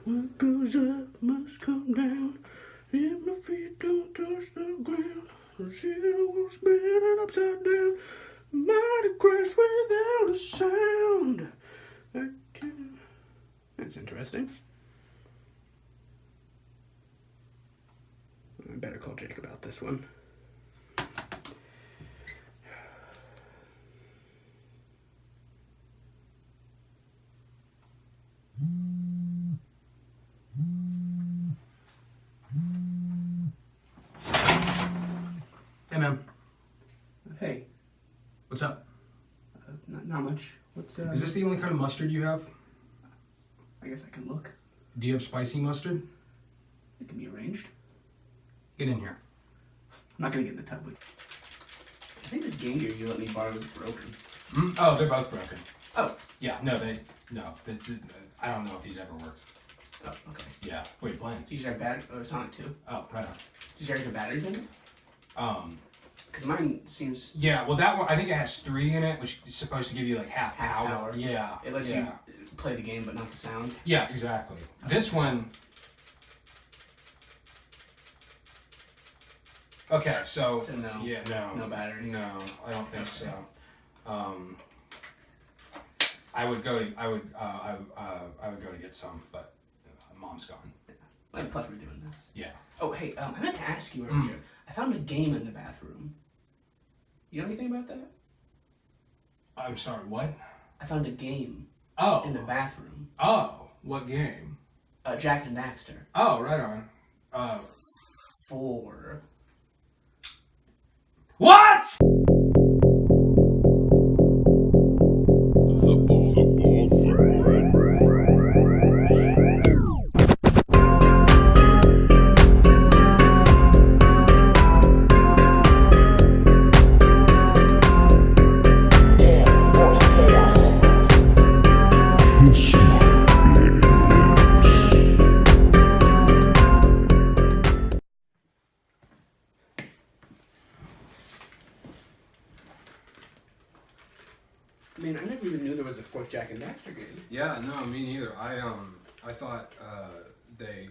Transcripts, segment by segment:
What goes up must come down. If my feet don't touch the ground, the shit will spinning upside down. Mighty crash without a sound. That's interesting. I better call Jake about this one. Hey, man. Hey, What's up? not much. What's Is this the only kind of mustard you have? I guess I can look. Do you have spicy mustard? It can be arranged. Get in here. I'm not gonna get in the tub with you. I think this Game Gear you let me borrow is broken. Oh, they're both broken. Oh. Yeah, no. This, I don't know if these ever worked. Oh, okay. Yeah. What are you playing? Do you have batteries? Oh, Sonic 2. Oh, right on. Do you have batteries in it? Because mine seems... Yeah, well, that one, I think it has 3 in it, which is supposed to give you like half power. Yeah. It lets you play the game, but not the sound. Yeah, exactly. This one... Okay, so no. Yeah, No batteries. No, I don't think so. I would go to get some, but Mom's gone. Yeah. Plus we're doing this. Yeah. Oh, hey, I meant to ask you earlier. I found a game in the bathroom. You know anything about that? I'm sorry, what? I found a game. Oh. In the bathroom. Oh, what game? Jak and Daxter. Oh, right on. 4. What? Man, I never even knew there was a 4th Jak and Daxter game. Yeah, no, me neither. I thought they.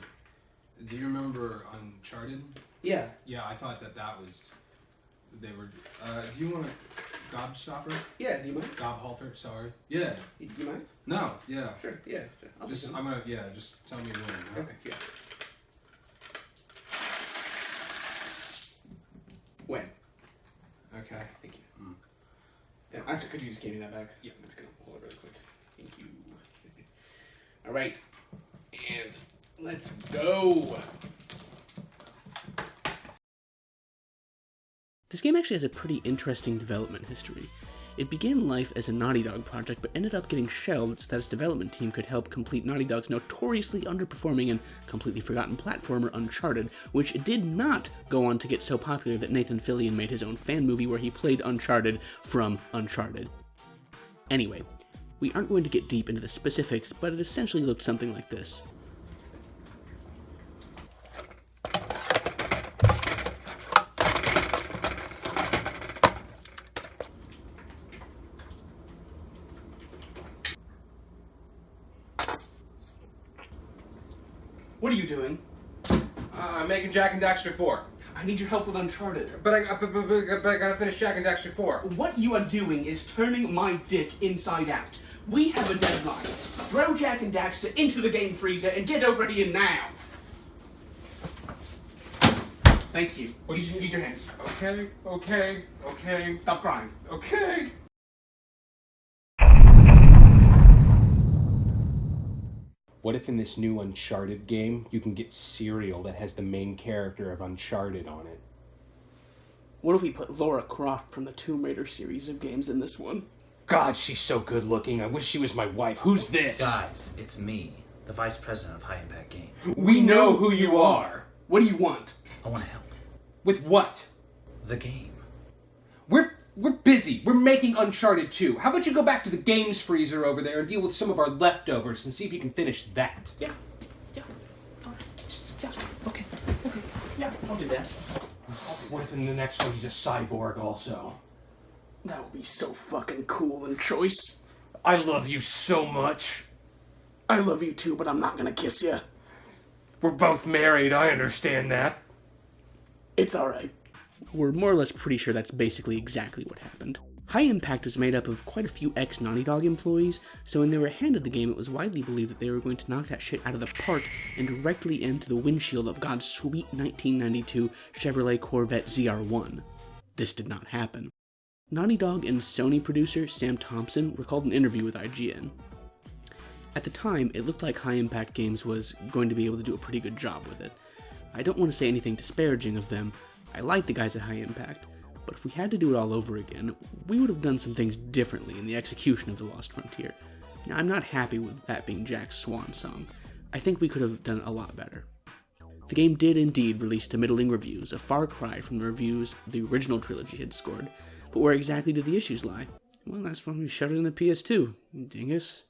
Do you remember Uncharted? Yeah. Yeah, I thought that was. They were. Do you want a gobstopper? Yeah. Do you mind? Gobhalter. Sorry. Yeah. Do you mind? No. Yeah. Sure. Yeah. Sure. Just I'm gonna. Yeah. Just tell me when. Huh? Okay. Yeah. When? Okay. Thank you. Yeah, actually, could you just give me that back? Yeah. I'm just gonna hold it really quick. Thank you. All right, and let's go. This game actually has a pretty interesting development history. It began life as a Naughty Dog project, but ended up getting shelved so that its development team could help complete Naughty Dog's notoriously underperforming and completely forgotten platformer Uncharted, which did not go on to get so popular that Nathan Fillion made his own fan movie where he played Uncharted from Uncharted. Anyway, we aren't going to get deep into the specifics, but it essentially looked something like this. What are you doing? I'm making Jak and Daxter 4. I need your help with Uncharted. But I gotta finish Jak and Daxter 4. What you are doing is turning my dick inside out. We have a deadline. Throw Jak and Daxter into the game freezer and get over here now. Thank you. Use your hands. Okay. Stop crying. Okay. What if in this new Uncharted game, you can get cereal that has the main character of Uncharted on it? What if we put Lara Croft from the Tomb Raider series of games in this one? God, she's so good looking. I wish she was my wife. Who's this? Guys, it's me, the Vice President of High Impact Games. We know who you are. What do you want? I want to help. With what? The game. We're busy. We're making Uncharted 2. How about you go back to the games freezer over there and deal with some of our leftovers and see if you can finish that? Yeah. All right. Yeah. Okay. Yeah, I'll do that. What if in the next one he's a cyborg also? That would be so fucking cool and choice. I love you so much. I love you too, but I'm not gonna kiss you. We're both married, I understand that. It's alright. We're more or less pretty sure that's basically exactly what happened. High Impact was made up of quite a few ex-Naughty Dog employees, so when they were handed the game, it was widely believed that they were going to knock that shit out of the park and directly into the windshield of God's sweet 1992 Chevrolet Corvette ZR1. This did not happen. Naughty Dog and Sony producer Sam Thompson recalled an interview with IGN. At the time, it looked like High Impact Games was going to be able to do a pretty good job with it. I don't want to say anything disparaging of them. I like the guys at High Impact, but if we had to do it all over again, we would have done some things differently in the execution of The Lost Frontier. Now, I'm not happy with that being Jack's swan song. I think we could have done a lot better. The game did indeed release to middling reviews, a far cry from the reviews the original trilogy had scored, but where exactly did the issues lie? Well, that's when we shoved it in the PS2, dingus.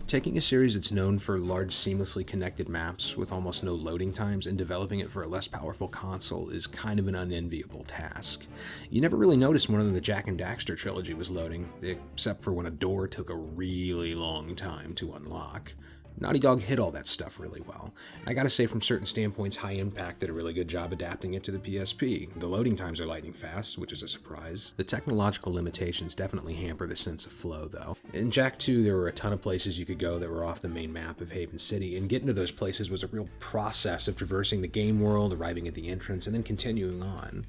Taking a series that's known for large, seamlessly connected maps with almost no loading times and developing it for a less powerful console is kind of an unenviable task. You never really noticed when the Jak and Daxter trilogy was loading, except for when a door took a really long time to unlock. Naughty Dog hid all that stuff really well. I gotta say, from certain standpoints, High Impact did a really good job adapting it to the PSP. The loading times are lightning fast, which is a surprise. The technological limitations definitely hamper the sense of flow, though. In Jak 2, there were a ton of places you could go that were off the main map of Haven City, and getting to those places was a real process of traversing the game world, arriving at the entrance, and then continuing on.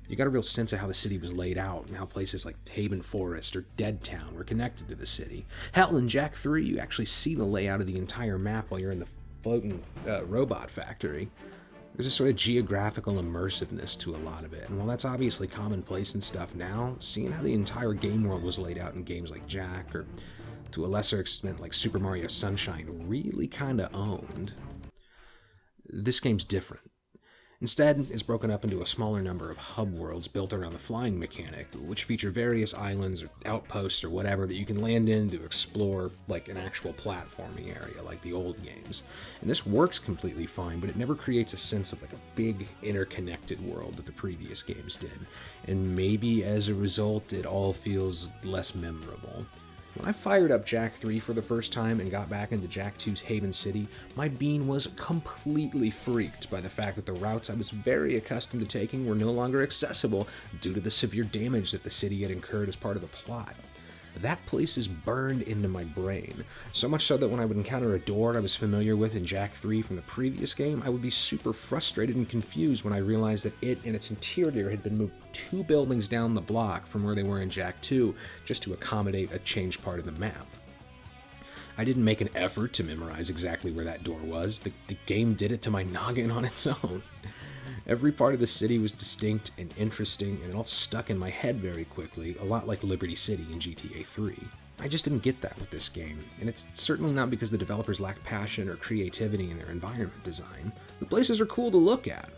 You got a real sense of how the city was laid out and how places like Haven Forest or Dead Town were connected to the city. Hell, in Jak 3, you actually see the layout of the entire map while you're in the floating robot factory. There's a sort of geographical immersiveness to a lot of it, and while that's obviously commonplace and stuff now, seeing how the entire game world was laid out in games like Jak, or to a lesser extent like Super Mario Sunshine, really kinda owned. This game's different. Instead, it's broken up into a smaller number of hub worlds built around the flying mechanic, which feature various islands or outposts or whatever that you can land in to explore like an actual platforming area like the old games. And this works completely fine, but it never creates a sense of like a big interconnected world that the previous games did. And maybe as a result, it all feels less memorable. When I fired up Jak 3 for the first time and got back into Jak 2's Haven City, my bean was completely freaked by the fact that the routes I was very accustomed to taking were no longer accessible due to the severe damage that the city had incurred as part of the plot. That place is burned into my brain, so much so that when I would encounter a door I was familiar with in Jak 3 from the previous game, I would be super frustrated and confused when I realized that it and its interior had been moved 2 buildings down the block from where they were in Jak 2 just to accommodate a changed part of the map. I didn't make an effort to memorize exactly where that door was. The game did it to my noggin on its own. Every part of the city was distinct and interesting, and it all stuck in my head very quickly, a lot like Liberty City in GTA 3. I just didn't get that with this game, and it's certainly not because the developers lacked passion or creativity in their environment design. The places are cool to look at,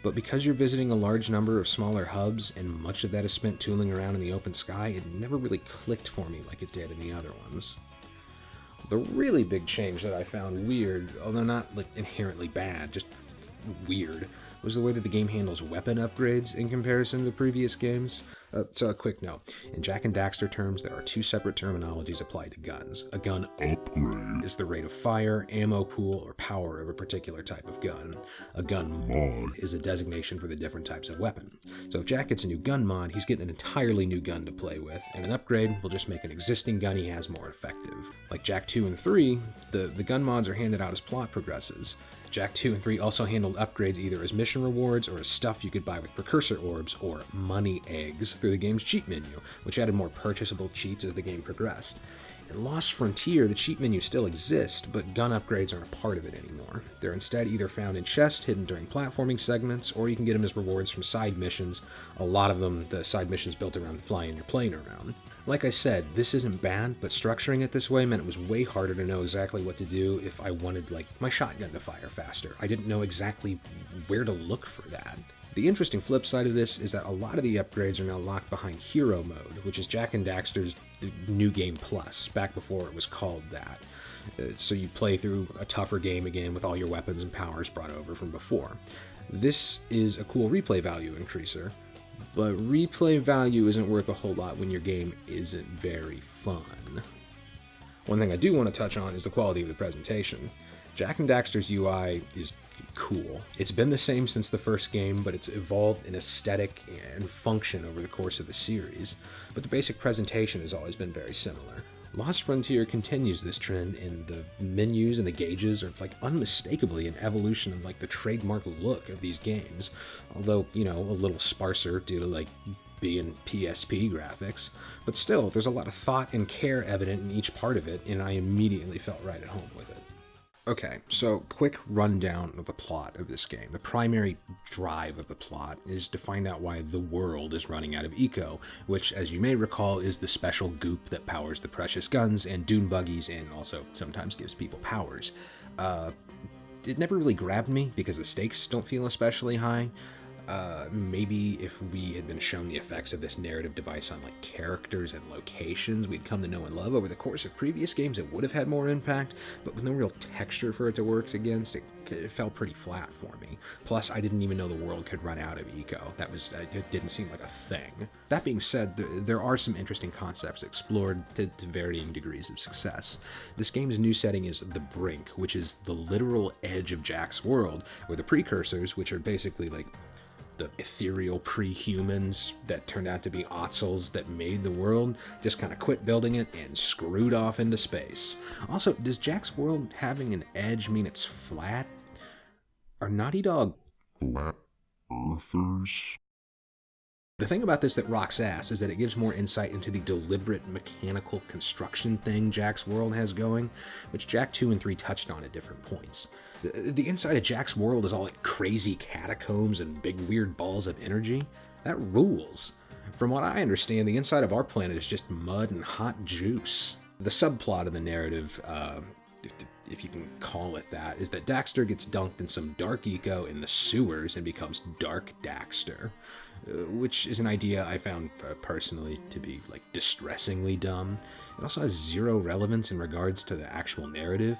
but because you're visiting a large number of smaller hubs, and much of that is spent tooling around in the open sky, it never really clicked for me like it did in the other ones. The really big change that I found weird, although not like inherently bad, just weird, was the way that the game handles weapon upgrades in comparison to the previous games. So a quick note, in Jak and Daxter terms, there are 2 separate terminologies applied to guns. A gun upgrade is the rate of fire, ammo pool, or power of a particular type of gun. A gun mod is a designation for the different types of weapon. So if Jak gets a new gun mod, he's getting an entirely new gun to play with, and an upgrade will just make an existing gun he has more effective. Like Jak 2 and 3, the gun mods are handed out as plot progresses. Jak 2 and 3 also handled upgrades either as mission rewards or as stuff you could buy with precursor orbs or money eggs through the game's cheat menu, which added more purchasable cheats as the game progressed. In Lost Frontier, the cheat menu still exists, but gun upgrades aren't a part of it anymore. They're instead either found in chests hidden during platforming segments, or you can get them as rewards from side missions, a lot of them the side missions built around flying your plane around. Like I said, this isn't bad, but structuring it this way meant it was way harder to know exactly what to do if I wanted, like, my shotgun to fire faster. I didn't know exactly where to look for that. The interesting flip side of this is that a lot of the upgrades are now locked behind Hero Mode, which is Jak and Daxter's New Game Plus, back before it was called that. So you play through a tougher game again with all your weapons and powers brought over from before. This is a cool replay value increaser, but replay value isn't worth a whole lot when your game isn't very fun. One thing I do want to touch on is the quality of the presentation. Jak and Daxter's UI is cool. It's been the same since the first game, but it's evolved in aesthetic and function over the course of the series, but the basic presentation has always been very similar. Lost Frontier continues this trend, and the menus and the gauges are like unmistakably an evolution of like the trademark look of these games, although, you know, a little sparser due to like being PSP graphics, but still there's a lot of thought and care evident in each part of it, and I immediately felt right at home with it. Okay, so quick rundown of the plot of this game. The primary drive of the plot is to find out why the world is running out of eco, which, as you may recall, is the special goop that powers the precious guns and dune buggies and also sometimes gives people powers. It never really grabbed me because the stakes don't feel especially high. Maybe if we had been shown the effects of this narrative device on like characters and locations we'd come to know and love over the course of previous games, it would have had more impact, but with no real texture for it to work against, it fell pretty flat for me. Plus, I didn't even know the world could run out of eco. It didn't seem like a thing. That being said, there are some interesting concepts explored to varying degrees of success. This game's new setting is The Brink, which is the literal edge of Jak's world, where the precursors, which are basically like the ethereal pre-humans that turned out to be Otzels that made the world, just kind of quit building it and screwed off into space. Also, does Jak's world having an edge mean it's flat? Are Naughty Dog flat earthers? The thing about this that rocks ass is that it gives more insight into the deliberate mechanical construction thing Jak's world has going, which Jak 2 and 3 touched on at different points. The inside of Jak's world is all like crazy catacombs and big weird balls of energy. That rules. From what I understand, the inside of our planet is just mud and hot juice. The subplot of the narrative, if you can call it that, is that Daxter gets dunked in some dark eco in the sewers and becomes Dark Daxter, which is an idea I found personally to be like distressingly dumb. It also has zero relevance in regards to the actual narrative.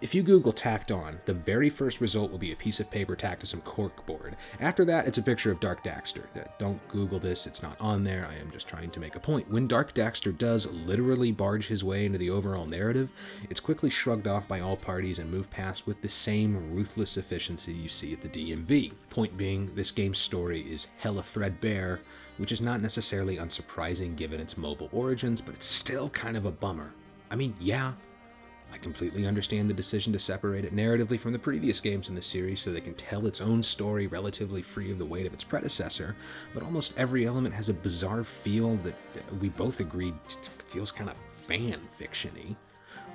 If you Google tacked on, the very first result will be a piece of paper tacked to some corkboard. After that, it's a picture of Dark Daxter. Don't Google this, it's not on there, I am just trying to make a point. When Dark Daxter does literally barge his way into the overall narrative, it's quickly shrugged off by all parties and moved past with the same ruthless efficiency you see at the DMV. Point being, this game's story is hella threadbare, which is not necessarily unsurprising given its mobile origins, but it's still kind of a bummer. I mean, yeah, I completely understand the decision to separate it narratively from the previous games in the series so they can tell its own story relatively free of the weight of its predecessor, but almost every element has a bizarre feel that we both agreed feels kind of fan-fiction-y.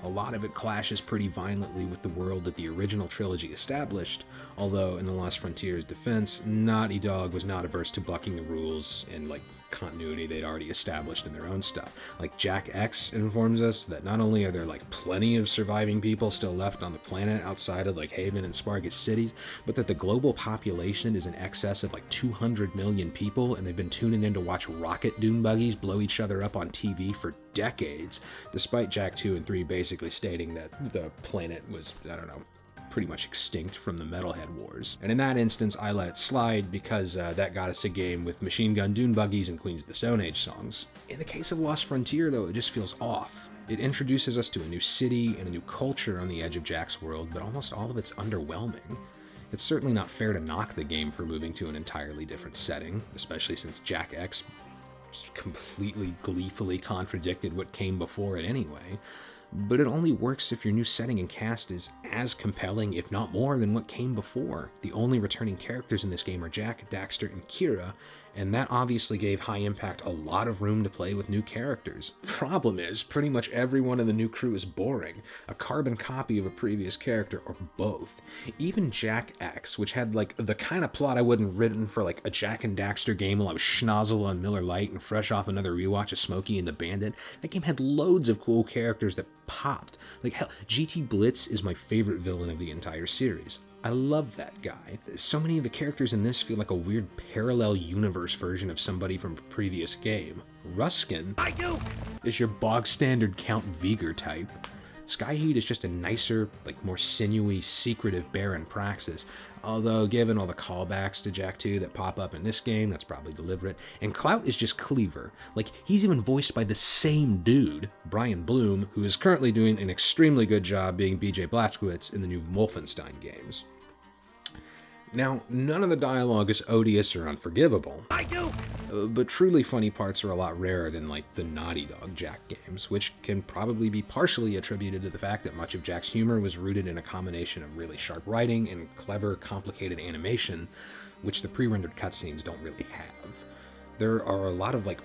A lot of it clashes pretty violently with the world that the original trilogy established, although in the Lost Frontier's defense, Naughty Dog was not averse to bucking the rules and like continuity they'd already established in their own stuff. Like Jak X informs us that not only are there like plenty of surviving people still left on the planet outside of like Haven and Spargus cities, but that the global population is in excess of like 200 million people, and they've been tuning in to watch rocket dune buggies blow each other up on TV for decades, despite Jak 2 and 3 basically stating that the planet was, I don't know, pretty much extinct from the Metalhead Wars. And in that instance, I let it slide because that got us a game with machine gun dune buggies and Queens of the Stone Age songs. In the case of Lost Frontier, though, it just feels off. It introduces us to a new city and a new culture on the edge of Jak's world, but almost all of it's underwhelming. It's certainly not fair to knock the game for moving to an entirely different setting, especially since Jak X completely gleefully contradicted what came before it anyway. But it only works if your new setting and cast is as compelling, if not more, than what came before. The only returning characters in this game are Jak, Daxter, and Kira, and that obviously gave High Impact a lot of room to play with new characters. Problem is, pretty much everyone in the new crew is boring, a carbon copy of a previous character, or both. Even Jak X, which had like the kind of plot I would have written for like a Jak and Daxter game while I was schnozzle on Miller Lite and fresh off another rewatch of Smokey and the Bandit, that game had loads of cool characters that popped. Like hell, GT Blitz is my favorite villain of the entire series. I love that guy. So many of the characters in this feel like a weird parallel universe version of somebody from a previous game. Ruskin is your bog standard Count Veigar type. Skyheat is just a nicer, like more sinewy, secretive Baron Praxis, although given all the callbacks to Jak 2 that pop up in this game, that's probably deliberate. And Clout is just Cleaver. Like, he's even voiced by the same dude, Brian Bloom, who is currently doing an extremely good job being BJ Blazkowicz in the new Wolfenstein games. Now, none of the dialogue is odious or unforgivable. I do! But truly funny parts are a lot rarer than, like, the Naughty Dog Jak games, which can probably be partially attributed to the fact that much of Jak's humor was rooted in a combination of really sharp writing and clever, complicated animation, which the pre-rendered cutscenes don't really have. There are a lot of, like,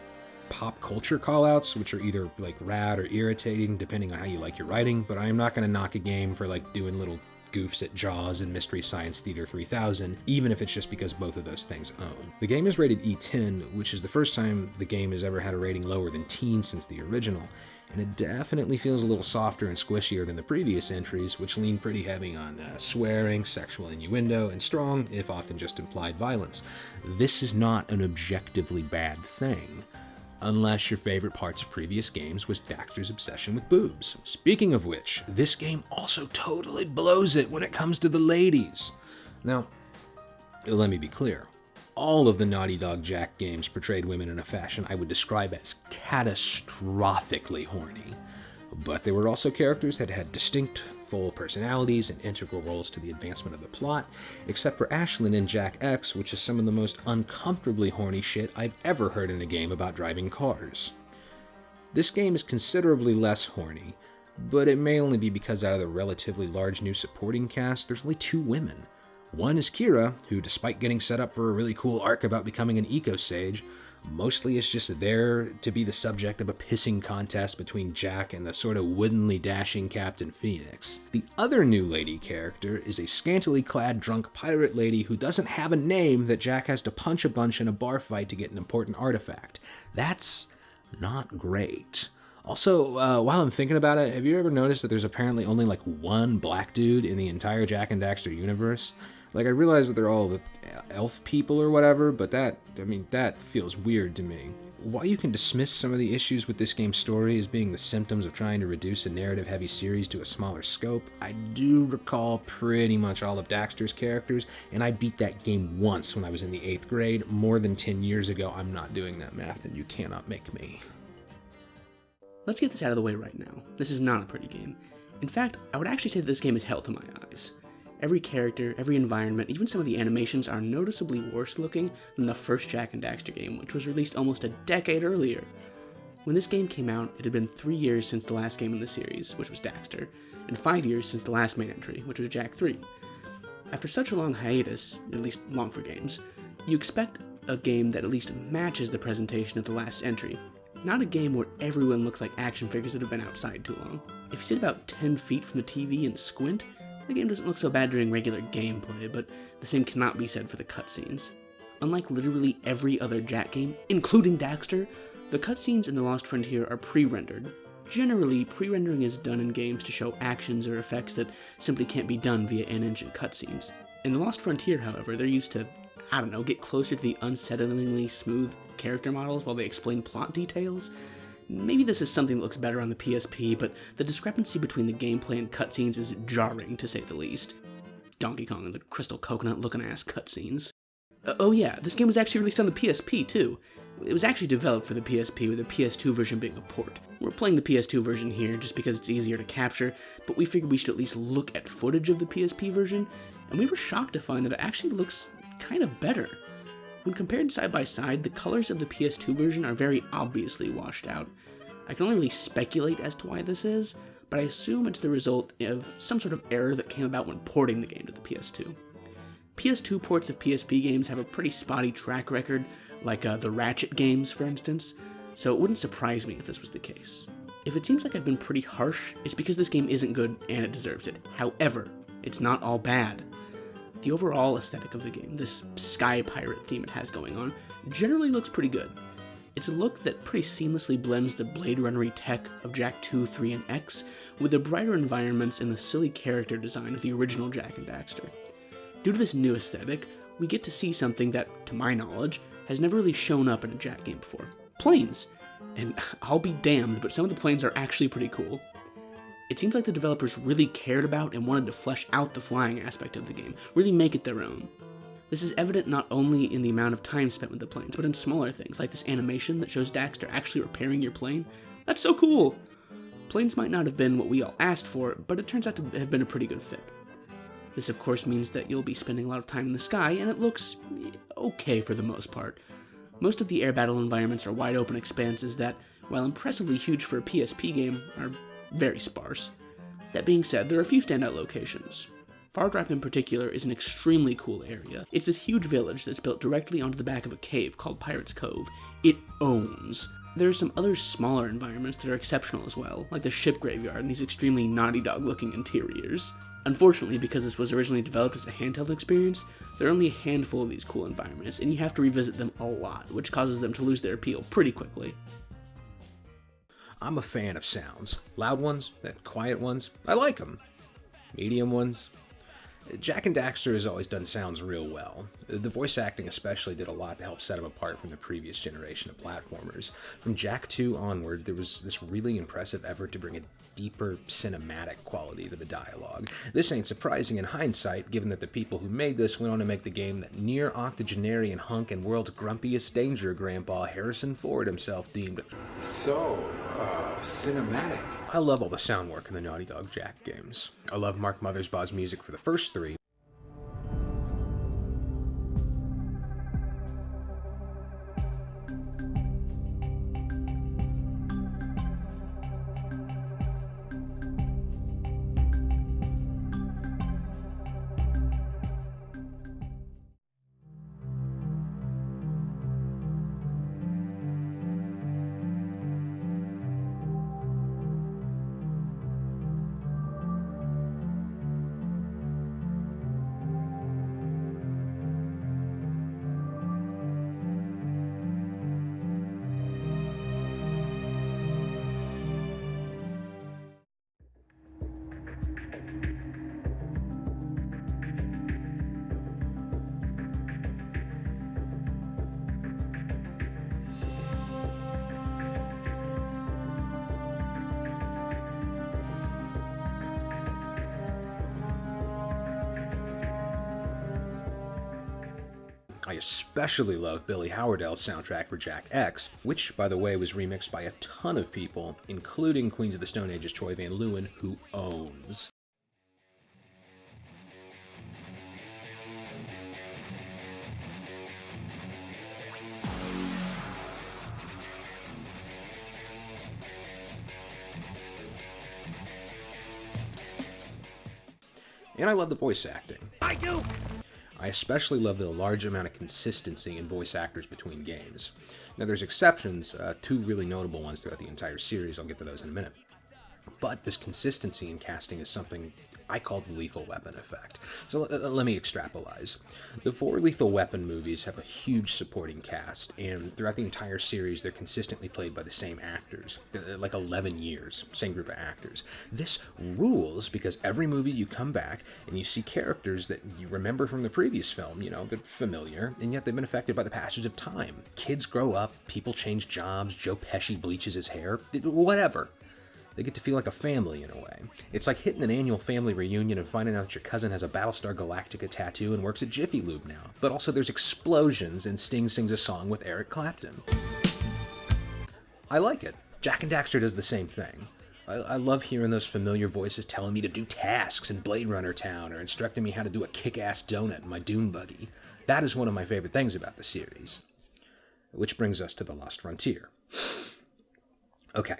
pop culture callouts, which are either, like, rad or irritating, depending on how you like your writing, but I am not going to knock a game for, like, doing little goofs at Jaws and Mystery Science Theater 3000, even if it's just because both of those things own. The game is rated E10, which is the first time the game has ever had a rating lower than teen since the original, and it definitely feels a little softer and squishier than the previous entries, which lean pretty heavy on swearing, sexual innuendo, and strong, if often just implied, violence. This is not an objectively bad thing, unless your favorite parts of previous games was Daxter's obsession with boobs. Speaking of which, this game also totally blows it when it comes to the ladies. Now, let me be clear. All of the Naughty Dog Jak games portrayed women in a fashion I would describe as catastrophically horny. But there were also characters that had distinct, full personalities and integral roles to the advancement of the plot, except for Ashlyn in Jak X, which is some of the most uncomfortably horny shit I've ever heard in a game about driving cars. This game is considerably less horny, but it may only be because out of the relatively large new supporting cast, there's only 2 women. One is Kira, who despite getting set up for a really cool arc about becoming an eco-sage, mostly is just there to be the subject of a pissing contest between Jak and the sort of woodenly dashing Captain Phoenix. The other new lady character is a scantily clad drunk pirate lady who doesn't have a name that Jak has to punch a bunch in a bar fight to get an important artifact. That's not great. Also, while I'm thinking about it, have you ever noticed that there's apparently only like one black dude in the entire Jak and Daxter universe? Like, I realize that they're all the elf people or whatever, but that feels weird to me. While you can dismiss some of the issues with this game's story as being the symptoms of trying to reduce a narrative-heavy series to a smaller scope, I do recall pretty much all of Daxter's characters, and I beat that game once when I was in the 8th grade. More than 10 years ago. I'm not doing that math, and you cannot make me. Let's get this out of the way right now. This is not a pretty game. In fact, I would actually say that this game is hell to my eyes. Every character, every environment, even some of the animations are noticeably worse looking than the first Jak and Daxter game, which was released almost a decade earlier. When this game came out, it had been 3 years since the last game in the series, which was Daxter, and 5 years since the last main entry, which was Jak 3. After such a long hiatus, at least long for games, you expect a game that at least matches the presentation of the last entry, not a game where everyone looks like action figures that have been outside too long. If you sit about 10 feet from the TV and squint, the game doesn't look so bad during regular gameplay, but the same cannot be said for the cutscenes. Unlike literally every other Jak game, including Daxter, the cutscenes in The Lost Frontier are pre-rendered. Generally, pre-rendering is done in games to show actions or effects that simply can't be done via in-engine cutscenes. In The Lost Frontier, however, they're used to, get closer to the unsettlingly smooth character models while they explain plot details. Maybe this is something that looks better on the PSP, but the discrepancy between the gameplay and cutscenes is jarring, to say the least. Donkey Kong and the crystal coconut looking ass cutscenes. Oh yeah, this game was actually released on the PSP too. It was actually developed for the PSP, with the PS2 version being a port. We're playing the PS2 version here just because it's easier to capture, but we figured we should at least look at footage of the PSP version, and we were shocked to find that it actually looks kind of better. When compared side by side, the colors of the PS2 version are very obviously washed out. I can only really speculate as to why this is, but I assume it's the result of some sort of error that came about when porting the game to the PS2. PS2 ports of PSP games have a pretty spotty track record, like the Ratchet games, for instance, so it wouldn't surprise me if this was the case. If it seems like I've been pretty harsh, it's because this game isn't good and it deserves it. However, it's not all bad. The overall aesthetic of the game, this sky pirate theme it has going on, generally looks pretty good. It's a look that pretty seamlessly blends the Blade Runner-y tech of Jak 2, 3, and X with the brighter environments and the silly character design of the original Jak and Daxter. Due to this new aesthetic, we get to see something that, to my knowledge, has never really shown up in a Jak game before. Planes! And I'll be damned, but some of the planes are actually pretty cool. It seems like the developers really cared about and wanted to flesh out the flying aspect of the game, really make it their own. This is evident not only in the amount of time spent with the planes, but in smaller things, like this animation that shows Daxter actually repairing your plane. That's so cool! Planes might not have been what we all asked for, but it turns out to have been a pretty good fit. This of course means that you'll be spending a lot of time in the sky, and it looks okay for the most part. Most of the air battle environments are wide open expanses that, while impressively huge for a PSP game, are very sparse. That being said, there are a few standout locations. Fardrop in particular is an extremely cool area. It's this huge village that's built directly onto the back of a cave called Pirate's Cove. It owns. There are some other smaller environments that are exceptional as well, like the ship graveyard and these extremely Naughty Dog looking interiors. Unfortunately, because this was originally developed as a handheld experience, there are only a handful of these cool environments, and you have to revisit them a lot, which causes them to lose their appeal pretty quickly. I'm a fan of sounds. Loud ones, and quiet ones, I like them. Medium ones. Jak and Daxter has always done sounds real well. The voice acting especially did a lot to help set him apart from the previous generation of platformers. From Jak 2 onward, there was this really impressive effort to bring a deeper cinematic quality to the dialogue. This ain't surprising in hindsight, given that the people who made this went on to make the game that near octogenarian hunk and world's grumpiest danger grandpa Harrison Ford himself deemed cinematic. I love all the sound work in the Naughty Dog Jak games. I love Mark Mothersbaugh's music for the first three. I especially love Billy Howardell's soundtrack for Jak X, which, by the way, was remixed by a ton of people, including Queens of the Stone Age's Troy Van Leeuwen, who owns. And I love the voice acting. I do! I especially love the large amount of consistency in voice actors between games. Now there's exceptions, two really notable ones throughout the entire series, I'll get to those in a minute. But this consistency in casting is something I call the Lethal Weapon effect. So let me extrapolate. The 4 Lethal Weapon movies have a huge supporting cast, and throughout the entire series they're consistently played by the same actors. Like 11 years, same group of actors. This rules because every movie you come back and you see characters that you remember from the previous film, they're familiar, and yet they've been affected by the passage of time. Kids grow up, people change jobs, Joe Pesci bleaches his hair, whatever. They get to feel like a family in a way. It's like hitting an annual family reunion and finding out that your cousin has a Battlestar Galactica tattoo and works at Jiffy Lube now. But also there's explosions and Sting sings a song with Eric Clapton. I like it. Jak and Daxter does the same thing. I love hearing those familiar voices telling me to do tasks in Blade Runner Town or instructing me how to do a kick-ass donut in my dune buggy. That is one of my favorite things about the series. Which brings us to The Lost Frontier. Okay.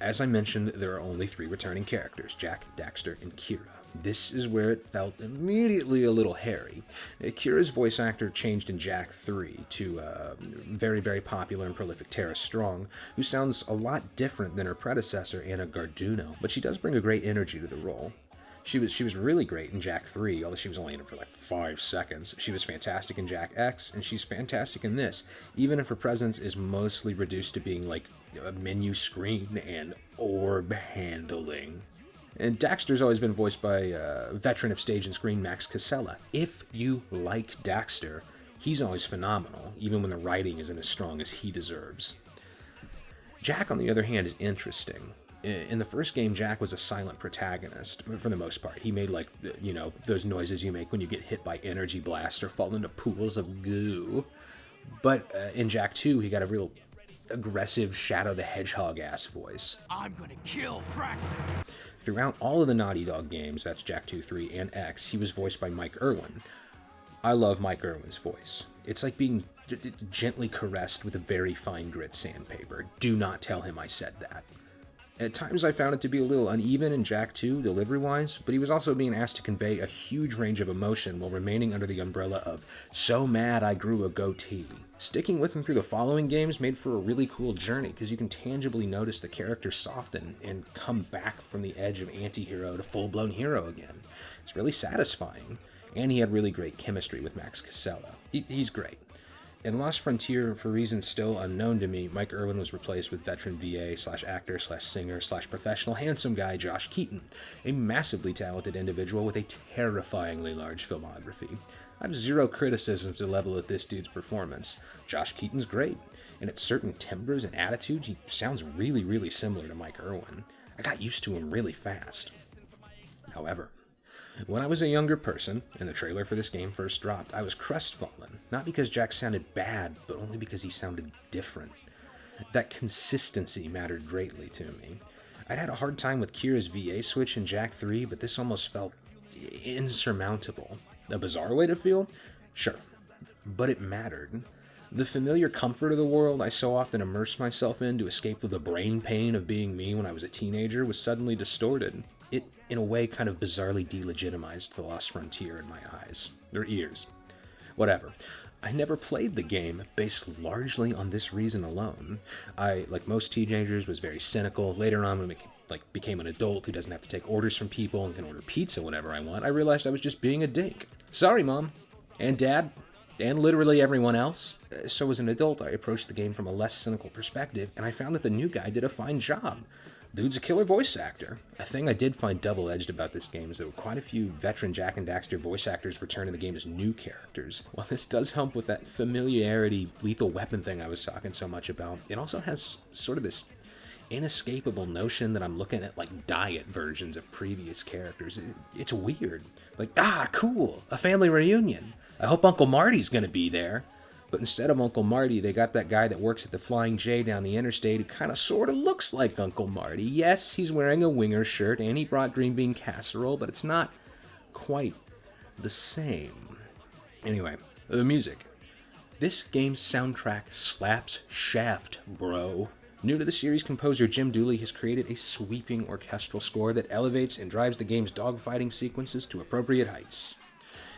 As I mentioned, there are only 3 returning characters, Jak, Daxter, and Kira. This is where it felt immediately a little hairy. Kira's voice actor changed in Jak 3 to very, very popular and prolific Tara Strong, who sounds a lot different than her predecessor, Anna Garduno, but she does bring a great energy to the role. She was really great in Jak 3, although she was only in it for like 5 seconds. She was fantastic in Jak X, and she's fantastic in this, even if her presence is mostly reduced to being like a menu screen and orb handling. And Daxter's always been voiced by a veteran of stage and screen Max Casella. If you like Daxter, he's always phenomenal, even when the writing isn't as strong as he deserves. Jak, on the other hand, is interesting. In the first game, Jak was a silent protagonist for the most part. He made, like, you know, those noises you make when you get hit by energy blasts or fall into pools of goo. But in Jak 2, he got a real aggressive Shadow the Hedgehog-ass voice. I'm gonna kill Praxis! Throughout all of the Naughty Dog games, that's Jak 2, 3, and X, he was voiced by Mike Irwin. I love Mike Irwin's voice. It's like being gently caressed with a very fine grit sandpaper. Do not tell him I said that. At times I found it to be a little uneven in Jak 2, delivery-wise, but he was also being asked to convey a huge range of emotion while remaining under the umbrella of "so mad I grew a goatee." Sticking with him through the following games made for a really cool journey, because you can tangibly notice the character soften and come back from the edge of anti-hero to full-blown hero again. It's really satisfying, and he had really great chemistry with Max Casella. He's great. In Lost Frontier, for reasons still unknown to me, Mike Irwin was replaced with veteran VA/actor/singer/professional handsome guy Josh Keaton, a massively talented individual with a terrifyingly large filmography. I have zero criticisms to level at this dude's performance. Josh Keaton's great, and at certain timbres and attitudes, he sounds really, really similar to Mike Irwin. I got used to him really fast. However, when I was a younger person, and the trailer for this game first dropped, I was crestfallen. Not because Jak sounded bad, but only because he sounded different. That consistency mattered greatly to me. I'd had a hard time with Kira's VA switch in Jak 3, but this almost felt insurmountable. A bizarre way to feel? Sure. But it mattered. The familiar comfort of the world I so often immersed myself in to escape the brain pain of being me when I was a teenager was suddenly distorted. It, in a way, kind of bizarrely delegitimized The Lost Frontier in my eyes. Or ears. Whatever. I never played the game based largely on this reason alone. I, like most teenagers, was very cynical. Later on, when I became an adult who doesn't have to take orders from people and can order pizza whenever I want, I realized I was just being a dink. Sorry, Mom. And Dad. And literally everyone else. So as an adult, I approached the game from a less cynical perspective, and I found that the new guy did a fine job. Dude's a killer voice actor. A thing I did find double-edged about this game is that quite a few veteran Jak and Daxter voice actors return to the game as new characters. While this does help with that familiarity, lethal weapon thing I was talking so much about, it also has sort of this inescapable notion that I'm looking at like diet versions of previous characters. It's weird. Like, cool, a family reunion. I hope Uncle Marty's gonna be there. But instead of Uncle Marty, they got that guy that works at the Flying J down the interstate who kind of sort of looks like Uncle Marty. Yes, he's wearing a winger shirt and he brought green bean casserole, but it's not quite the same. Anyway, the music. This game's soundtrack slaps shaft, bro. New to the series, composer Jim Dooley has created a sweeping orchestral score that elevates and drives the game's dogfighting sequences to appropriate heights.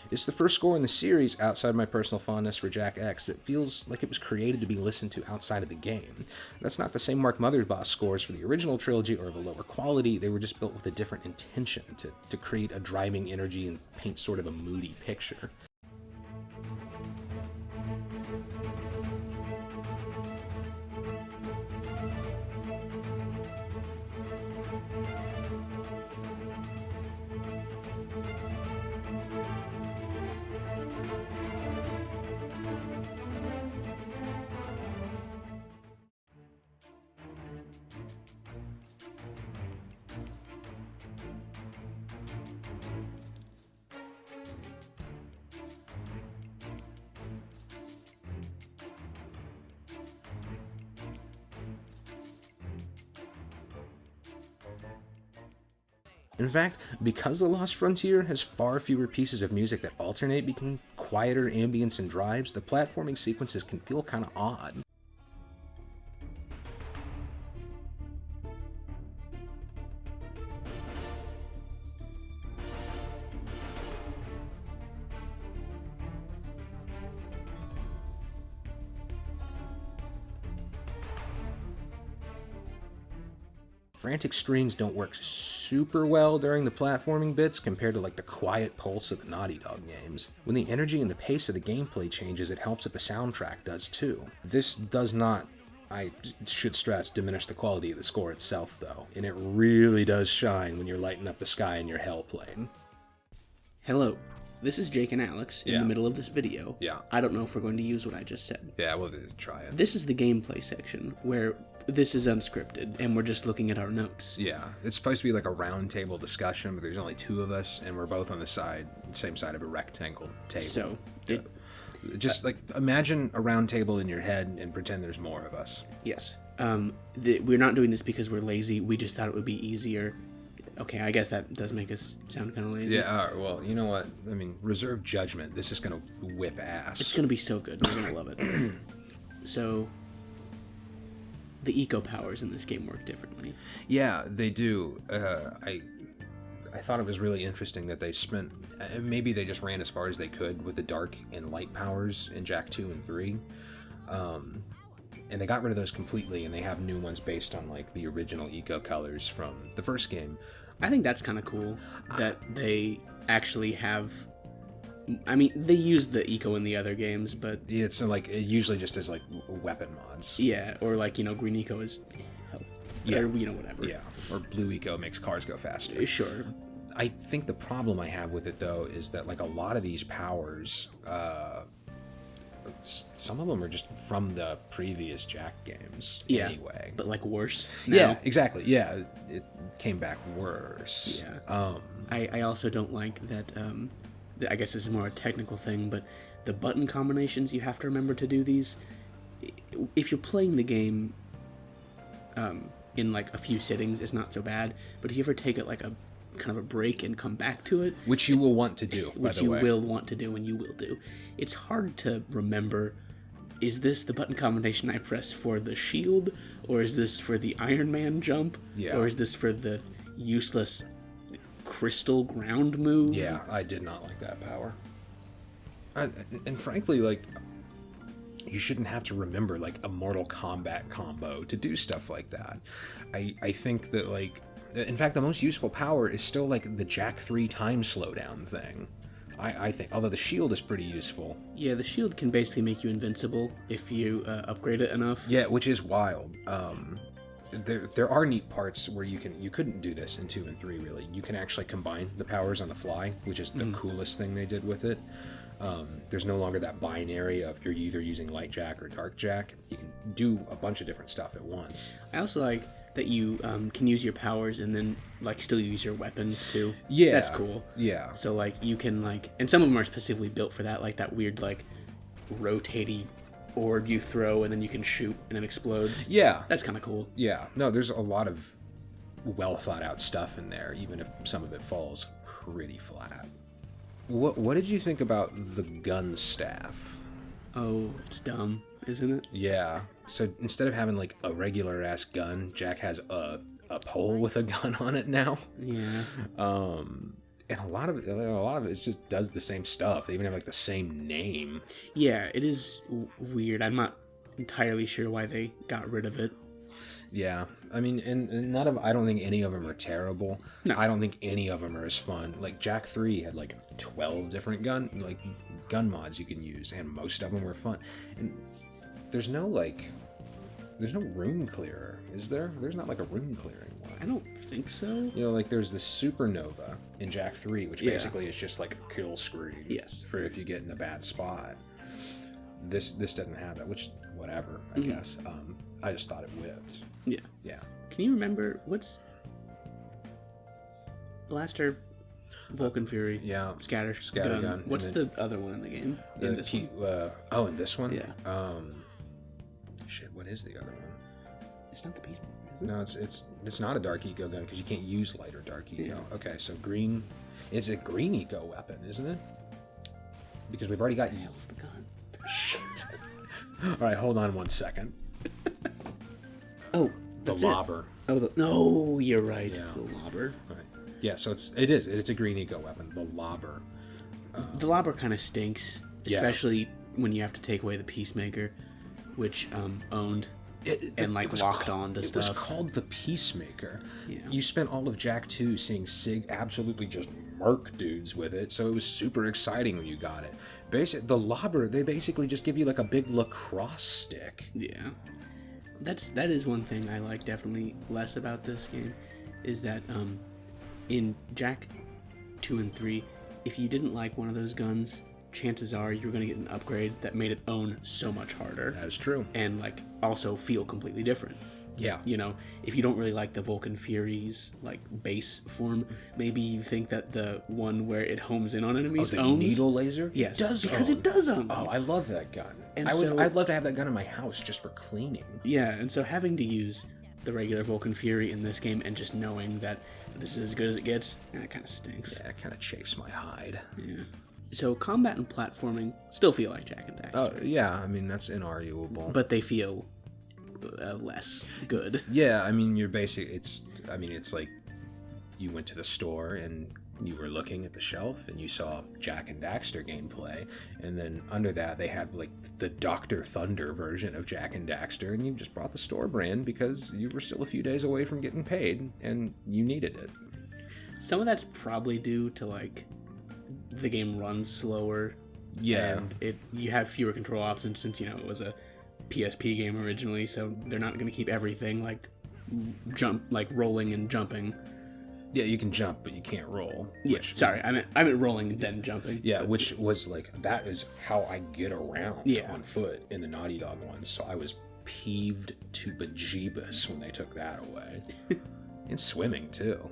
It's the first score in the series, outside my personal fondness for Jak X, that feels like it was created to be listened to outside of the game. That's not to say Mark Mothersbaugh's scores for the original trilogy are of a lower quality, they were just built with a different intention, to create a driving energy and paint sort of a moody picture. In fact, because The Lost Frontier has far fewer pieces of music that alternate between quieter ambience and drives, the platforming sequences can feel kind of odd. Frantic strings don't work super well during the platforming bits compared to like the quiet pulse of the Naughty Dog games. When the energy and the pace of the gameplay changes, it helps that the soundtrack does too. This does not, I should stress, diminish the quality of the score itself though, and it really does shine when you're lighting up the sky in your hell plane. Hello, this is Jake and Alex in the middle of this video. Yeah. I don't know if we're going to use what I just said. Yeah, we'll try it. This is the gameplay section, where this is unscripted, and we're just looking at our notes. Yeah, it's supposed to be like a round table discussion, but there's only two of us, and we're both on the same side of a rectangle table. So, just like imagine a round table in your head and pretend there's more of us. yes. We're not doing this because we're lazy. We just thought it would be easier. Okay, I guess that does make us sound kind of lazy. Yeah, all right, well, you know what? I mean, reserve judgment. This is going to whip ass. It's going to be so good. We're going to love it. So, the eco powers in this game work differently. Yeah, they do. I thought it was really interesting that they spent... maybe they just ran as far as they could with the dark and light powers in Jak 2 and 3. And they got rid of those completely, and they have new ones based on, like, the original eco colors from the first game. I think that's kind of cool that they actually have... I mean, they used the eco in the other games, but... It's like, it usually just is like weapon mods. Yeah, or like, green eco is health. Yeah. Or, whatever. Yeah, or blue eco makes cars go faster. Sure. I think the problem I have with it, though, is that, like, a lot of these powers... some of them are just from the previous Jak games anyway. But, like, worse now. Yeah, exactly. Yeah, it came back worse. Yeah. I also don't like that, I guess this is more a technical thing, but the button combinations you have to remember to do these. If you're playing the game in, like, a few sittings, it's not so bad. But if you ever take it, like, a kind of a break and come back to it... Which you will want to do, by the way. Which you will want to do, and you will do. It's hard to remember, is this the button combination I press for the shield? Or is this for the Iron Man jump? Yeah. Or is this for the useless crystal ground move? Yeah, I did not like that power. And frankly, like, you shouldn't have to remember, like, a Mortal Kombat combo to do stuff like that. I think that, like... In fact, the most useful power is still, like, the Jak 3 time slowdown thing. I think. Although the shield is pretty useful. Yeah, the shield can basically make you invincible if you upgrade it enough. Yeah, which is wild. There are neat parts where you couldn't do this in 2 and 3, really. You can actually combine the powers on the fly, which is the coolest thing they did with it. There's no longer that binary of you're either using light Jak or dark Jak. You can do a bunch of different stuff at once. I also like that you can use your powers and then, like, still use your weapons too. Yeah. That's cool. Yeah. So, like, you can, like, and some of them are specifically built for that, like that weird, like, rotating orb you throw and then you can shoot and it explodes. Yeah. That's kind of cool. Yeah. No, there's a lot of well thought out stuff in there, even if some of it falls pretty flat. What did you think about the gun staff? Oh, it's dumb, isn't it? Yeah. So instead of having, like, a regular ass gun, Jak has a pole with a gun on it now. Yeah. And a lot of it just does the same stuff. They even have, like, the same name. Yeah, it is weird. I'm not entirely sure why they got rid of it. Yeah, I mean, and I don't think any of them are terrible. No. I don't think any of them are as fun. Like, Jak 3 had, like, 12 different gun mods you can use, and most of them were fun. And there's no room clearer, is there? There's not, like, a room clearing one. I don't think so. You know, like, there's the Supernova in Jak 3, which basically is just, like, a kill screen. Yes. For if you get in a bad spot. This doesn't have that, which, whatever, I guess. I just thought it whipped. Yeah. Yeah. Can you remember what's Blaster, Vulcan Fury? Yeah. Scattergun. What's the other one in the game? In this one? In this one? Yeah. Shit, what is the other one? It's not the Peacemaker, is it? No, it's not a dark eco gun because you can't use light or dark eco. Yeah. Okay, so green. It's a green eco weapon, isn't it? Because we've already got. What the hell's the gun? Shit. All right, hold on one second. Oh, The that's lobber. Oh, no, you're right. Yeah. The lobber. Right. Yeah, so it's a green eco weapon. The lobber. The lobber kind of stinks, Yeah. especially when you have to take away the Peacemaker, which owned and like locked on to it stuff. It was called the Peacemaker. Yeah. You spent all of Jak 2 seeing Sig absolutely just murk dudes with it, so it was super exciting when you got it. The lobber, they basically just give you like a big lacrosse stick. Yeah. That is one thing I like definitely less about this game, is that in Jak 2 and 3, if you didn't like one of those guns, chances are you're going to get an upgrade that made it own so much harder. That is true. And like also feel completely different. Yeah. You know, if you don't really like the Vulcan Fury's like base form, maybe you think that the one where it homes in on enemies the owns. needle laser? Yes, It does because own. it does own. Oh, I love that gun. And I'd love to have that gun in my house just for cleaning. Yeah, and so having to use the regular Vulcan Fury in this game and just knowing that this is as good as it gets, that kind of stinks. Yeah, it kind of chafes my hide. Yeah. So combat and platforming still feel like Jak and Daxter, Oh, yeah, I mean, that's inarguable. but they feel less good. Yeah, I mean, it's like you went to the store and you were looking at the shelf and you saw Jak and Daxter gameplay, and then under that they had like the Dr. Thunder version of Jak and Daxter, and you just brought the store brand because you were still a few days away from getting paid and you needed it. Some of that's probably due to like the game runs slower. Yeah. And you have fewer control options since, you know, it was a PSP game originally, so they're not going to keep everything like rolling and jumping. Yeah, you can jump, but you can't roll. Sorry, I meant rolling then jumping. Yeah, which was like, that is how I get around on foot in the Naughty Dog ones. So I was peeved to bejeebus when they took that away. And swimming too.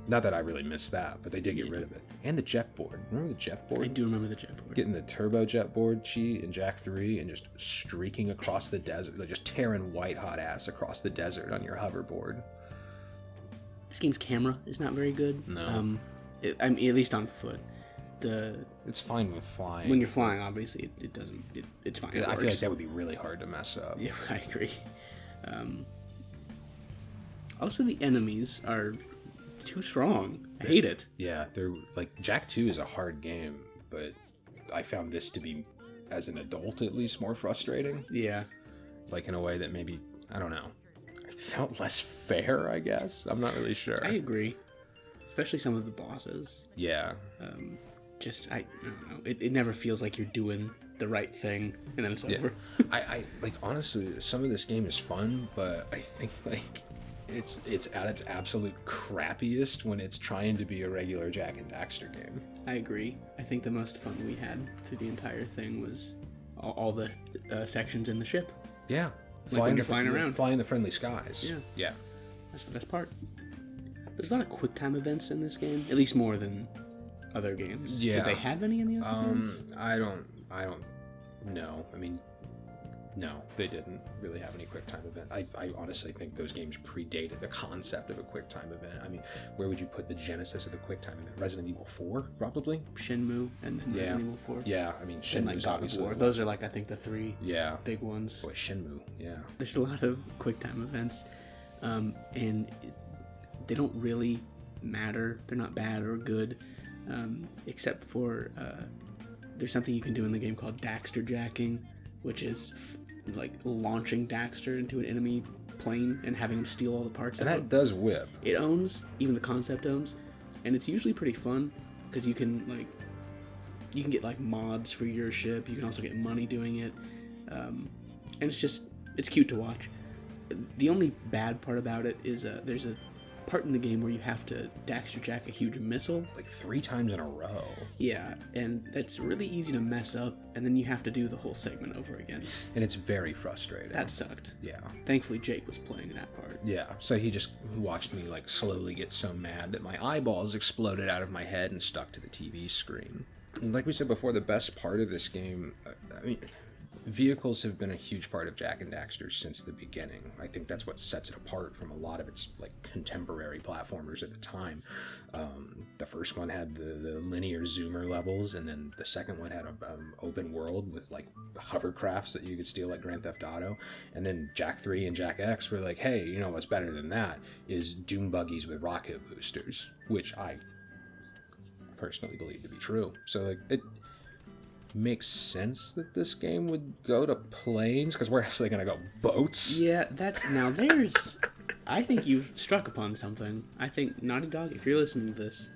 Not that I really missed that, but they did get rid of it. And the jet board. Remember the jet board? I do remember the jet board. Getting the turbo jet board cheat in Jak 3 and just streaking across the desert, like just tearing white hot ass across the desert on your hoverboard. This game's camera is not very good. No. I mean, at least on foot. It's fine with flying. When you're flying, obviously, it doesn't. It's fine. I feel like that would be really hard to mess up. Yeah, I agree. Also, the enemies are too strong. I hate it. Yeah, they're like, Jak 2 is a hard game, but I found this to be, as an adult at least, more frustrating. Yeah. Like in a way that maybe, I don't know, it felt less fair, I guess. I'm not really sure. I agree. Especially some of the bosses. Yeah. I don't know. It never feels like you're doing the right thing, and then it's over. I like, honestly, some of this game is fun, but I think like it's at its absolute crappiest when it's trying to be a regular Jak and Daxter game. I agree. I think the most fun we had through the entire thing was all the sections in the ship. Yeah. Like when you're flying around. Flying the friendly skies. Yeah. Yeah. That's the best part. There's a lot of quick time events in this game, at least more than other games. Yeah. Did they have any in the other games? I don't know. I mean, no, they didn't really have any QuickTime event. I honestly think those games predated the concept of a QuickTime event. I mean, where would you put the genesis of the QuickTime event? Resident Evil 4, probably? Shenmue and then Resident Evil 4. Yeah, I mean, And Shenmue's like God of obviously... War. Those are like, I think, the three Yeah. big ones. Boy, Shenmue, yeah. There's a lot of QuickTime events, and they don't really matter. They're not bad or good, except for there's something you can do in the game called Daxter jacking, which is like launching Daxter into an enemy plane and having him steal all the parts And of that it. does whip. It owns, even the concept owns, and it's usually pretty fun because you can get like mods for your ship. You can also get money doing it, and it's cute to watch. The only bad part about it is there's a part in the game where you have to Daxter jack a huge missile. Like 3 times in a row. Yeah, and that's really easy to mess up, and then you have to do the whole segment over again. And it's very frustrating. That sucked. Yeah. Thankfully, Jake was playing that part. Yeah, so he just watched me like slowly get so mad that my eyeballs exploded out of my head and stuck to the TV screen. And like we said before, the best part of this game, I mean, vehicles have been a huge part of Jak and Daxter since the beginning. I think that's what sets it apart from a lot of its like contemporary platformers at the time. The first one had the linear zoomer levels, and then the second one had an open world with like hovercrafts that you could steal like Grand Theft Auto. And then Jak 3 and Jak X were like, hey, you know what's better than that is dune buggies with rocket boosters, which I personally believe to be true. So like it makes sense that this game would go to planes, because where else are they gonna go? Boats? Yeah, I think you've struck upon something. I think Naughty Dog, if you're listening to this,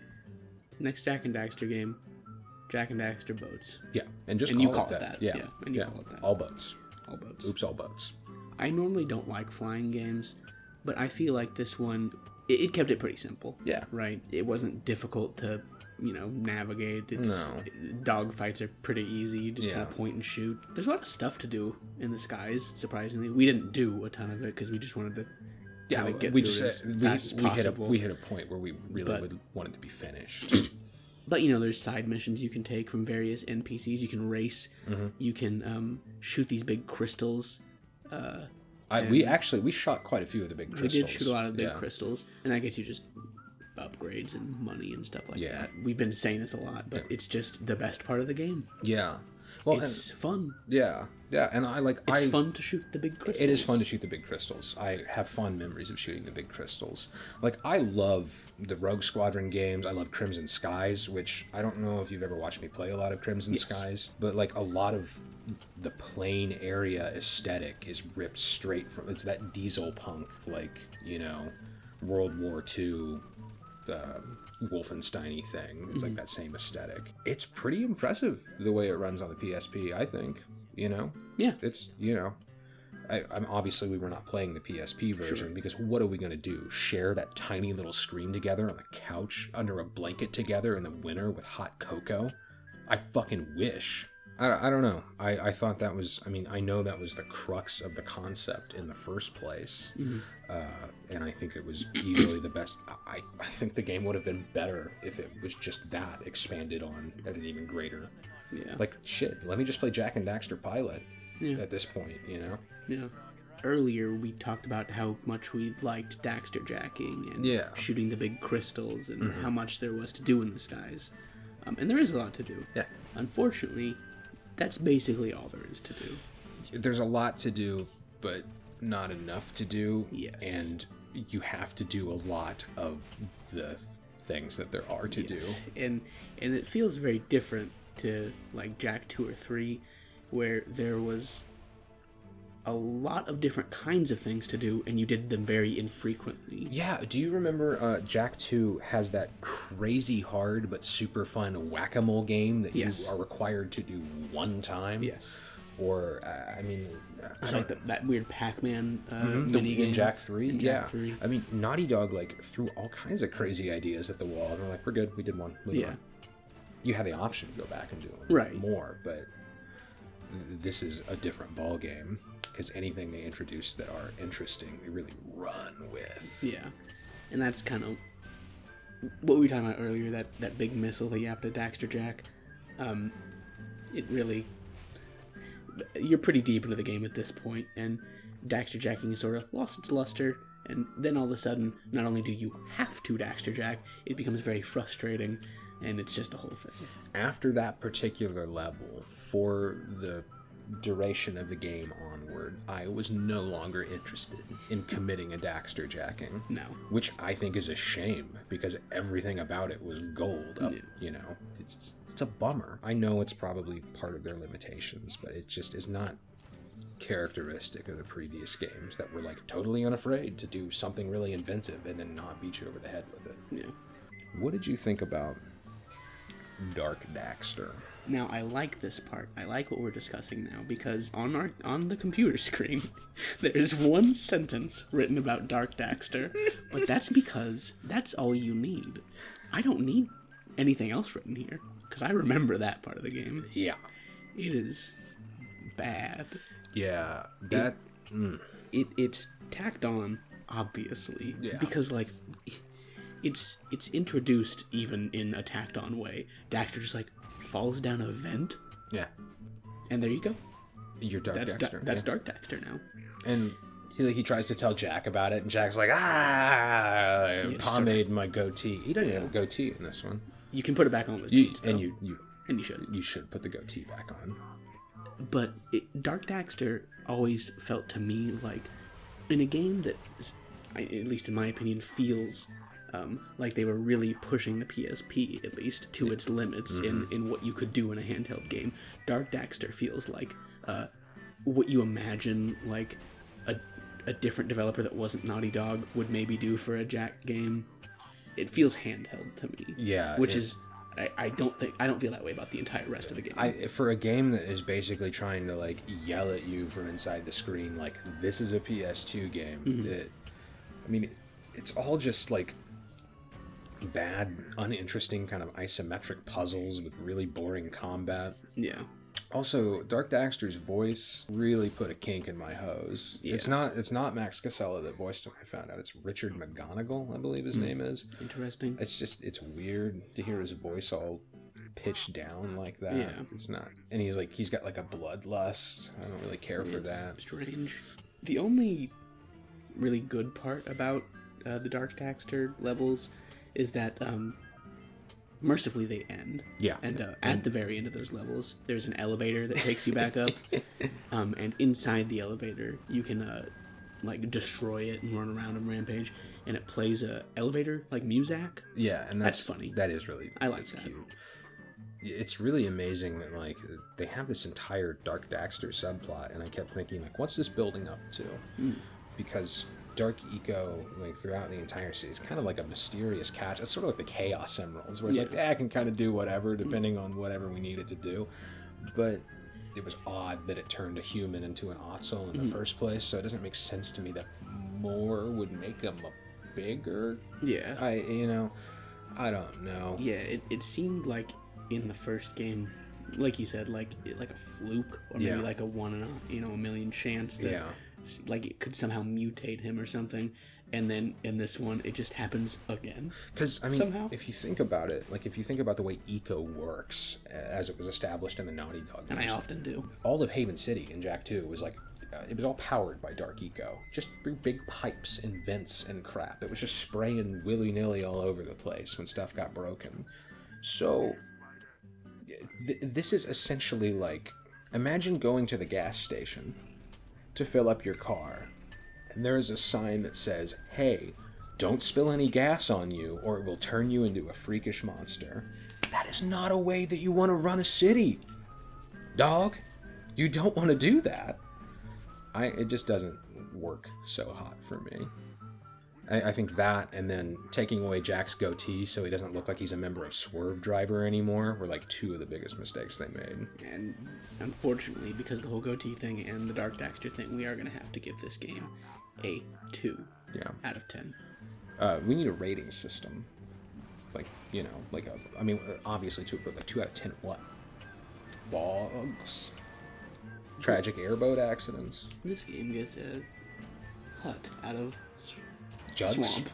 next Jak and Daxter game, Jak and Daxter boats. Yeah, and just you call it that. Yeah, and you call it that. All boats. All boats. Oops, all boats. I normally don't like flying games, but I feel like this one, it kept it pretty simple. Yeah. Right? It wasn't difficult to navigate. No. Dogfights are pretty easy. You just kind Yeah. of point and shoot. There's a lot of stuff to do in the skies, surprisingly. We didn't do a ton of it because we just wanted to kind of get we through just it as fast as possible. we hit a point where we really But- would want it to be finished. But, there's side missions you can take from various NPCs. You can race. You can shoot these big crystals. We shot quite a few of the big crystals. We did shoot a lot of big Yeah. crystals. And that gets you just upgrades and money and stuff like Yeah. that. We've been saying this a lot, but it's just the best part of the game. Yeah. Well, It's fun. yeah, and It's fun to shoot the big crystals. It is fun to shoot the big crystals. I have fond memories of shooting the big crystals. Like, I love the Rogue Squadron games. I love Crimson Skies, which I don't know if you've ever watched me play a lot of Crimson Skies, but like a lot of the plain area aesthetic is ripped straight from, it's that diesel punk, like, World War II Wolfenstein-y thing. It's like that same aesthetic. It's pretty impressive the way it runs on the PSP, I think. Yeah. It's, I'm obviously we were not playing the PSP version because what are we going to do? Share that tiny little screen together on the couch under a blanket together in the winter with hot cocoa? I fucking wish. I don't know. I thought that was, I know that was the crux of the concept in the first place. And I think it was easily the best. I think the game would have been better if it was just that expanded on at an even greater. Yeah. Like, shit, let me just play Jak and Daxter Pilot at this point, Yeah. Earlier, we talked about how much we liked Daxter jacking and shooting the big crystals and how much there was to do in the skies. And there is a lot to do. Yeah. Unfortunately, that's basically all there is to do. There's a lot to do, but not enough to do. Yes. And you have to do a lot of the things that there are to do. And it feels very different to like Jak 2 or 3, where there was a lot of different kinds of things to do, and you did them very infrequently. Yeah, do you remember Jak 2 has that crazy hard but super fun whack-a-mole game that you are required to do one time? Yes. Or, It's like that weird Pac-Man mini game. In Jak 3? In Jak 3. Naughty Dog, threw all kinds of crazy ideas at the wall. And they're like, we're good, we did one. Moving on. You have the option to go back and do more, but this is a different ball game. Because anything they introduce that are interesting, they really run with. Yeah. And that's kind of what we were talking about earlier, that big missile that you have to Daxter jack. It really... You're pretty deep into the game at this point, and Daxter jacking has sort of lost its luster, and then all of a sudden, not only do you have to Daxter jack, it becomes very frustrating, and it's just a whole thing. After that particular level, for the duration of the game onward, I was no longer interested in committing a Daxter jacking. No. Which I think is a shame, because everything about it was gold. It's a bummer. I know it's probably part of their limitations, but it just is not characteristic of the previous games that were totally unafraid to do something really inventive and then not beat you over the head with it. Yeah. What did you think about Dark Daxter? Now, I like this part. I like what we're discussing now, because on the computer screen, there's one sentence written about Dark Daxter, but that's because that's all you need. I don't need anything else written here, because I remember that part of the game. Yeah. It is bad. Yeah, It's tacked on, obviously, Yeah. because, it's introduced even in a tacked on way. Daxter just, falls down a vent. Yeah. And there you go. You're Dark Daxter. That's Dark Daxter now. And he tries to tell Jack about it, and Jack's like, pomade my goatee. He doesn't have a goatee in this one. You can put it back on with cheats, though. And you should. You should put the goatee back on. But Dark Daxter always felt to me like, in a game that, at least in my opinion, feels like they were really pushing the PSP, at least, to its limits in what you could do in a handheld game. Dark Daxter feels like what you imagine, a different developer that wasn't Naughty Dog would maybe do for a Jak game. It feels handheld to me. Yeah. Which is... I don't feel that way about the entire rest of the game. For a game that is basically trying to yell at you from inside the screen, this is a PS2 game. It's all just bad, uninteresting kind of isometric puzzles with really boring combat. Yeah. Also, Dark Daxter's voice really put a kink in my hose. Yeah. It's not Max Casella that voiced him, I found out. It's Richard McGonigal, I believe his name is. Interesting. It's weird to hear his voice all pitched down like that. Yeah. It's not, and he's got like a bloodlust. I don't really care for It's that. strange. The only really good part about the Dark Daxter levels is that mercifully they end. Yeah. And at the very end of those levels, there's an elevator that takes you back up. And inside the elevator, you can like destroy it and run around and rampage, and it plays a elevator like music. Yeah, and that's funny. That is really I like that. cute. It's really amazing that like they have this entire Dark Daxter subplot, and I kept thinking like, what's this building up to? Because Dark Eco, like throughout the entire series, kind of like a mysterious catch. It's sort of like the Chaos Emeralds, where it's like, I can kind of do whatever depending on whatever we need it to do. But it was odd that it turned a human into an Otzel in the first place, so it doesn't make sense to me that more would make him a bigger. Yeah. I don't know. Yeah, it seemed like in the first game, like you said, like a fluke, or maybe like a 1 in a million chance that like it could somehow mutate him or something. And then in this one, it just happens again. Because, I mean, somehow. if you think about it, like if you think about the way Eco works as it was established in the Naughty Dog games, And I often do. all of Haven City in Jak 2 was like, it was all powered by Dark Eco. Just through big pipes and vents and crap. It was just spraying willy-nilly all over the place when stuff got broken. So, this is essentially like, imagine going to the gas station to fill up your car, and there is a sign that says, hey, don't spill any gas on you or it will turn you into a freakish monster. That is not a way that you want to run a city, dog. You don't want to do that. It just doesn't work so hot for me. I think that, and then taking away Jack's goatee so he doesn't look like he's a member of Swerve Driver anymore, were like two of the biggest mistakes they made. And unfortunately, because of the whole goatee thing and the Dark Daxter thing, we are going to have to give this game a 2 out of 10. We need a rating system. Like, obviously 2, but like 2 out of 10 what? Bugs. Tragic airboat accidents. This game gets a hut out of Jugs? swamp.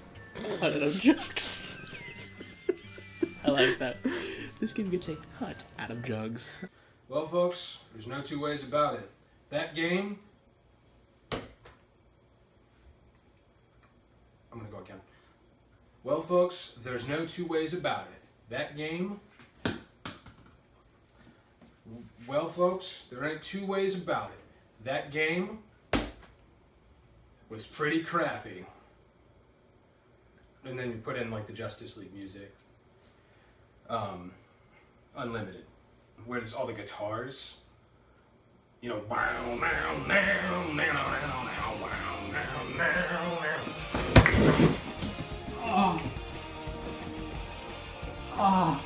Hut out of jugs. I like that. This game gets a hut out of jugs. Well, folks, there's no two ways about it. That game... I'm gonna go again. Well, folks, there's no two ways about it. That game... Well, folks, there ain't two ways about it. That game was pretty crappy. And then you put in like the Justice League music. Unlimited. Where there's all the guitars. You know, wow, now, now, now, now, now, wow, now, now, now. Oh. Oh.